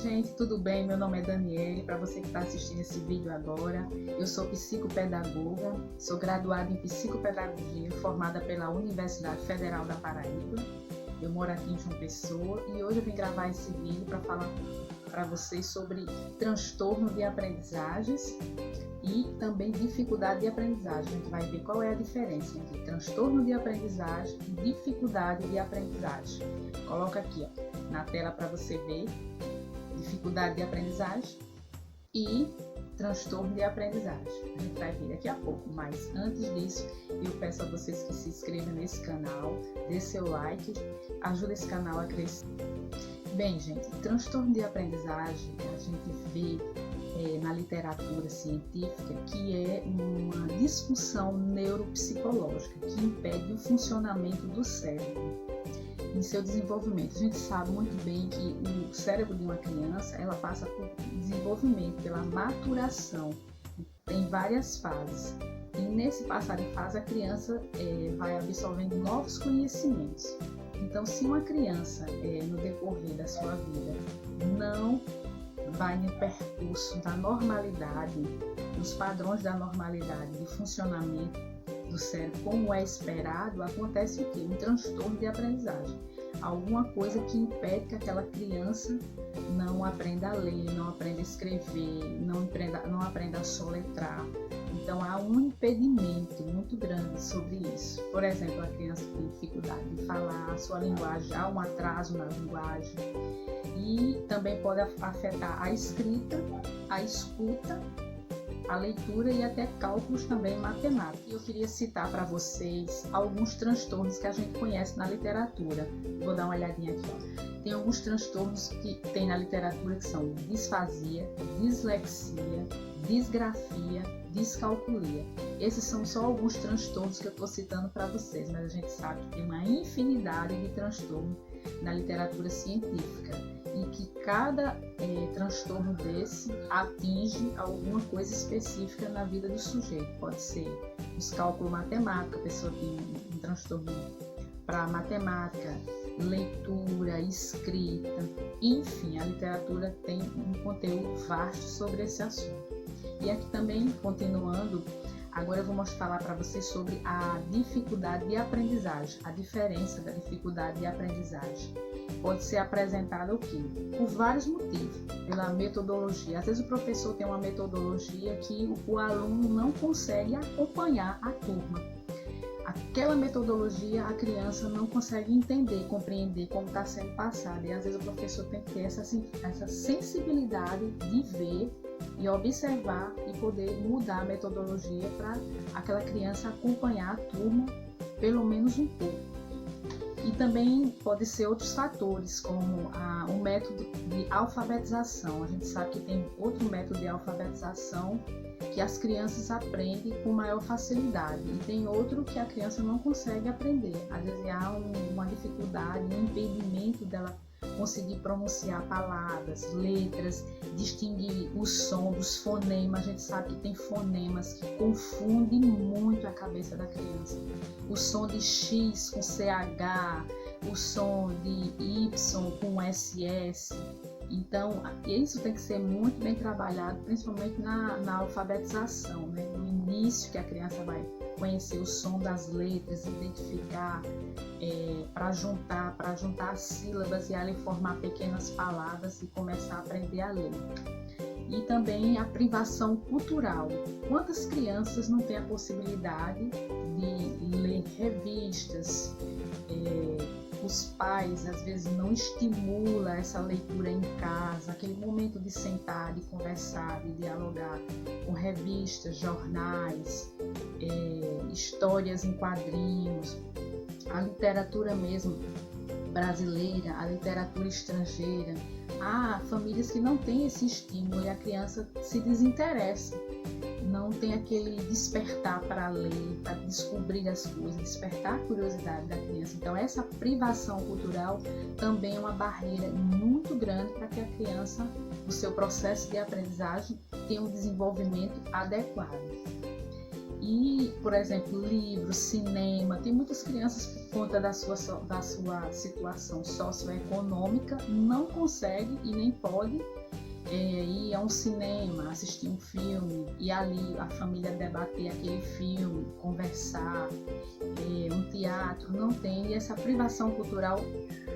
Gente, tudo bem? Meu nome é Daniele. Para você que está assistindo esse vídeo agora, eu sou psicopedagoga, sou graduada em psicopedagogia, formada pela Universidade Federal da Paraíba. Eu moro aqui em João Pessoa e hoje eu vim gravar esse vídeo para falar para vocês sobre transtorno de aprendizagens e também dificuldade de aprendizagem. A gente vai ver qual é a diferença entre transtorno de aprendizagem e dificuldade de aprendizagem. Coloca aqui, ó, na tela para você ver dificuldade de aprendizagem e transtorno de aprendizagem. A gente vai ver daqui a pouco, mas antes disso, eu peço a vocês que se inscrevam nesse canal, dê seu like, ajuda esse canal a crescer. Bem, gente, transtorno de aprendizagem a gente vê na literatura científica que é uma disfunção neuropsicológica que impede o funcionamento do cérebro em seu desenvolvimento. A gente sabe muito bem que o cérebro de uma criança ela passa por desenvolvimento, pela maturação, tem várias fases. E nesse passar de fase a criança vai absorvendo novos conhecimentos. Então, se uma criança no decorrer da sua vida não vai no percurso da normalidade, nos padrões da normalidade de funcionamento do cérebro como é esperado, acontece o quê? Um transtorno de aprendizagem. Alguma coisa que impede que aquela criança não aprenda a ler, não aprenda a escrever, não aprenda a soletrar. Então há um impedimento muito grande sobre isso. Por exemplo, a criança tem dificuldade de falar a sua linguagem, há um atraso na linguagem. E também pode afetar a escrita, a escuta, a leitura e até cálculos também matemáticos. Eu queria citar para vocês alguns transtornos que a gente conhece na literatura. Vou dar uma olhadinha aqui, ó. Tem alguns transtornos que tem na literatura que são disfasia, dislexia, disgrafia, descalculia. Esses são só alguns transtornos que eu estou citando para vocês, mas a gente sabe que tem uma infinidade de transtornos na literatura científica e que cada transtorno desse atinge alguma coisa específica na vida do sujeito. Pode ser os cálculos matemáticos, a pessoa tem um transtorno para matemática, leitura, escrita, enfim, a literatura tem um conteúdo vasto sobre esse assunto. E aqui também, continuando, agora eu vou falar para vocês sobre a dificuldade de aprendizagem, a diferença da dificuldade de aprendizagem. Pode ser apresentada o quê? Por vários motivos, pela metodologia. Às vezes o professor tem uma metodologia que o aluno não consegue acompanhar a turma. Aquela metodologia a criança não consegue entender, compreender como está sendo passada. E às vezes o professor tem que ter essa sensibilidade de ver e observar e poder mudar a metodologia para aquela criança acompanhar a turma pelo menos um pouco. E também pode ser outros fatores, como o método de alfabetização. A gente sabe que tem outro método de alfabetização que as crianças aprendem com maior facilidade e tem outro que a criança não consegue aprender. Às vezes há uma dificuldade, um impedimento dela conseguir pronunciar palavras, letras, distinguir o som dos fonemas. A gente sabe que tem fonemas que confundem muito a cabeça da criança. O som de X com CH, o som de Y com SS. Então, isso tem que ser muito bem trabalhado, principalmente na alfabetização, né? No início que a criança vai conhecer o som das letras, identificar, para juntar as sílabas e ali formar pequenas palavras e começar a aprender a ler. E também a privação cultural. Quantas crianças não têm a possibilidade de ler revistas? Os pais às vezes não estimulam essa leitura em casa, aquele momento de sentar, de conversar, de dialogar com revistas, jornais, histórias em quadrinhos, a literatura mesmo brasileira, a literatura estrangeira. Há famílias que não têm esse estímulo e a criança se desinteressa, não tem aquele despertar para ler, para descobrir as coisas, despertar a curiosidade da criança. Então essa privação cultural também é uma barreira muito grande para que a criança, o seu processo de aprendizagem, tenha um desenvolvimento adequado. E, por exemplo, livros, cinema, tem muitas crianças, por conta da sua situação socioeconômica, não consegue e nem pode ir a um cinema, assistir um filme e ali a família debater aquele filme, conversar, um teatro, não tem. E essa privação cultural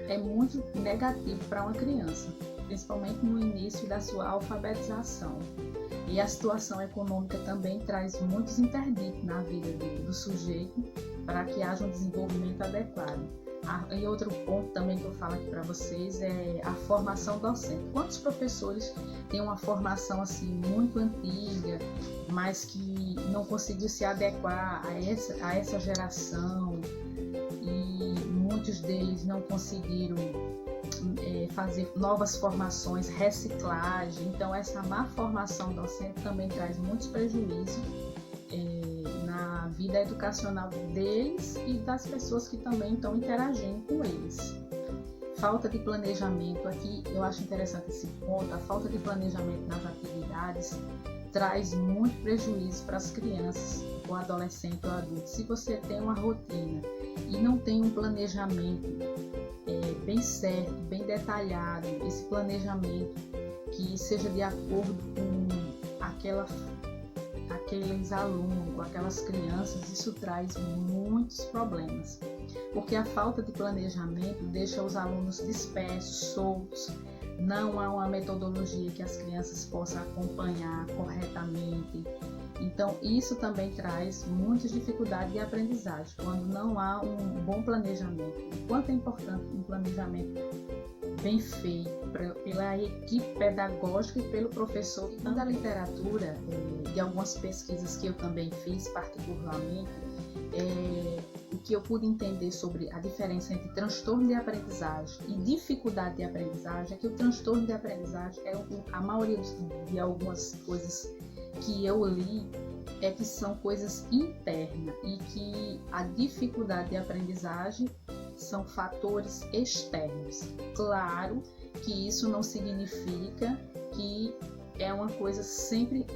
é muito negativa para uma criança, principalmente no início da sua alfabetização. E a situação econômica também traz muitos interditos na vida do sujeito para que haja um desenvolvimento adequado. E outro ponto também que eu falo aqui para vocês é a formação docente. Quantos professores têm uma formação assim muito antiga, mas que não conseguiu se adequar a essa geração, e muitos deles não conseguiram fazer novas formações, reciclagem. Então essa má formação docente também traz muitos prejuízos na vida educacional deles e das pessoas que também estão interagindo com eles. Falta de planejamento, aqui eu acho interessante esse ponto, a falta de planejamento nas atividades traz muito prejuízo para as crianças, o adolescente ou adulto. Se você tem uma rotina e não tem um planejamento bem certo, bem detalhado, esse planejamento que seja de acordo com aqueles alunos, com aquelas crianças, isso traz muitos problemas, porque a falta de planejamento deixa os alunos dispersos, soltos, não há uma metodologia que as crianças possam acompanhar corretamente. Então isso também traz muitas dificuldades de aprendizagem, quando não há um bom planejamento. O quanto é importante um planejamento bem feito pela equipe pedagógica e pelo professor. E da literatura, de algumas pesquisas que eu também fiz particularmente, o que eu pude entender sobre a diferença entre transtorno de aprendizagem e dificuldade de aprendizagem é que o transtorno de aprendizagem a maioria de algumas coisas que eu li que são coisas internas, e que a dificuldade de aprendizagem são fatores externos. Claro que isso não significa que é uma coisa sempre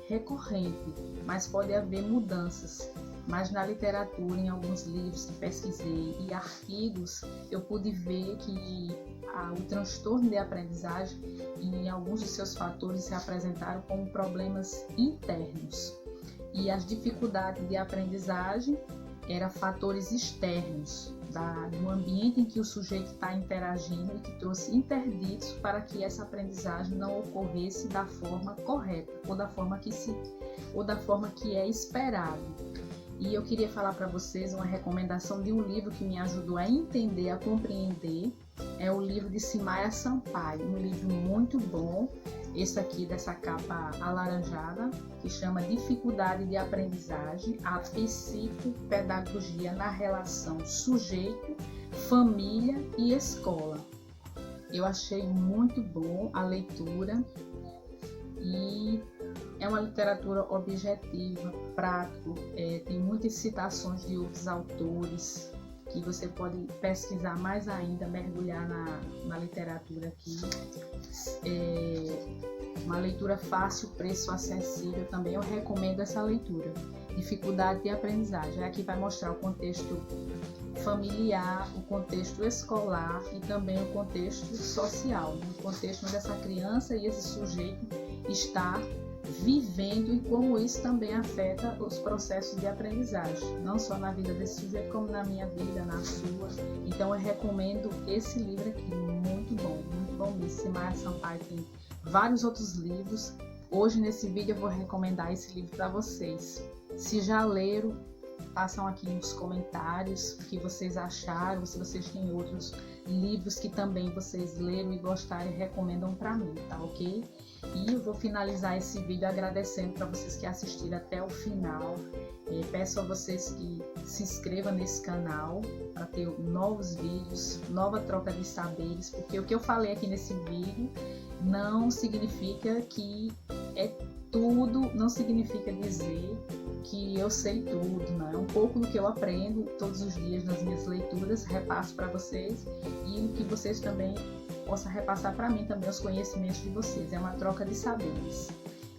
recorrente, mas pode haver mudanças. Mas na literatura, em alguns livros que pesquisei e artigos, eu pude ver que o transtorno de aprendizagem, em alguns dos seus fatores, se apresentaram como problemas internos. E as dificuldades de aprendizagem eram fatores externos, do ambiente em que o sujeito está interagindo, e que trouxe interditos para que essa aprendizagem não ocorresse da forma correta, ou da forma que é esperado. E eu queria falar para vocês uma recomendação de um livro que me ajudou a entender, a compreender. É o livro de Simaya Sampaio, um livro muito bom, esse aqui dessa capa alaranjada, que chama Dificuldade de Aprendizagem, a psicopedagogia na relação sujeito, família e escola. Eu achei muito bom a leitura, e é uma literatura objetiva, prática, tem muitas citações de outros autores, que você pode pesquisar mais ainda, mergulhar na literatura aqui. Uma leitura fácil, preço acessível, também eu recomendo essa leitura. Dificuldade de aprendizagem, aqui vai mostrar o contexto familiar, o contexto escolar e também o contexto social, o contexto onde essa criança e esse sujeito está vivendo, e como isso também afeta os processos de aprendizagem, não só na vida desse sujeito, como na minha vida, na sua. Então eu recomendo esse livro aqui, muito bom mesmo. Simaya Sampaio tem vários outros livros. Hoje nesse vídeo eu vou recomendar esse livro para vocês. Se já leram, façam aqui nos comentários o que vocês acharam, se vocês têm outros livros que também vocês leram e gostaram e recomendam para mim, tá ok? E eu vou finalizar esse vídeo agradecendo para vocês que assistiram até o final. Peço a vocês que se inscrevam nesse canal para ter novos vídeos, nova troca de saberes, porque o que eu falei aqui nesse vídeo não significa que é tudo, não significa dizer que eu sei tudo, não. É um pouco do que eu aprendo todos os dias nas minhas leituras, repasso para vocês, e que vocês também possam repassar para mim também os conhecimentos de vocês. É uma troca de saberes.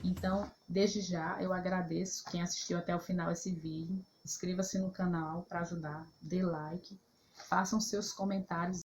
Então, desde já, eu agradeço quem assistiu até o final esse vídeo. Inscreva-se no canal para ajudar, dê like, façam seus comentários